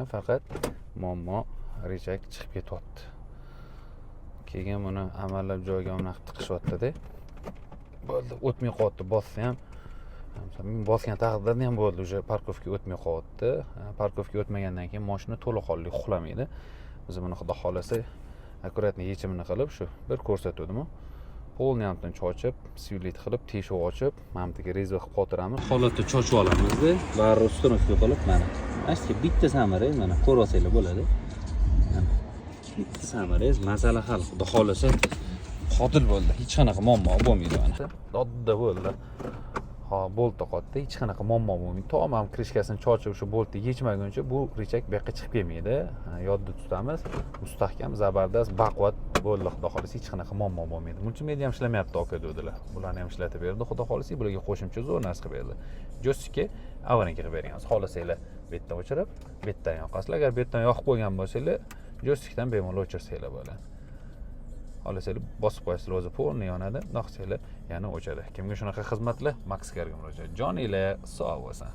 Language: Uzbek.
Faqat muammo rejak chiqib ketyapti. Keyin buni amallab joyiga unaqa tiqishyapti-da. Bo'ldi, o'tmay qoldi, bossa ham. Men bosgan taqdirda ham bo'ldi, o'sha parkovga o'tmay qoldi. Parkovga o'tmagandan keyin mashina to'laqonli uxlamaydi. Biz buni xudo xolasa akkuratni yechimini qilib shu bir ko'rsatuvdim. Polnyamdan chochib, sivlit qilib, teshik ochib, mana bu yerga rezva qilib qotiramiz. Holatda chochib olamiz-da, bari ustunovka qilib mana. Asta bitta samara, mana ko'rib olsanglar bo'ladi. Bitta samara, masala hal. Xudo xolasa qotil bo'ldi. Hech qanaqa muammo bo'lmaydi mana. Dodda bo'ldi. Ha, boltda qotdi, hech qanaqa muammo bo'lmaydi. Tamom krishkasini chochib shu boltni yechmaguncha bu rechak bu yoqqa chiqib kelmaydi. Yodda tutamiz. Mustahkam, zabardast, baquvvat bo'ldi, xudo xolasa hech qanaqa muammo bo'lmaydi. Multimedia ham ishlamayapti aka dedilar. Bularni ham ishlatib berdi. Xudo xolasa bularga qo'shimcha zo'r narsa qilib berdi. Joystikka avariyaga qilib bergansiz. Xohlasanglar betdan o'chirib, betdan yoqasizlar. Agar betdan yoqib qo'ygan bo'lsanglar, joystikdan bemalol o'chirsanglar bo'ladi. Xohlasanglar bosib qo'yasizlar, o'zi polni yonadi. Noqsanglar yana o'chadi. Kimga shunaqa xizmatlar? Max Kerga murojaat. Joninglar sog' bo'lsin.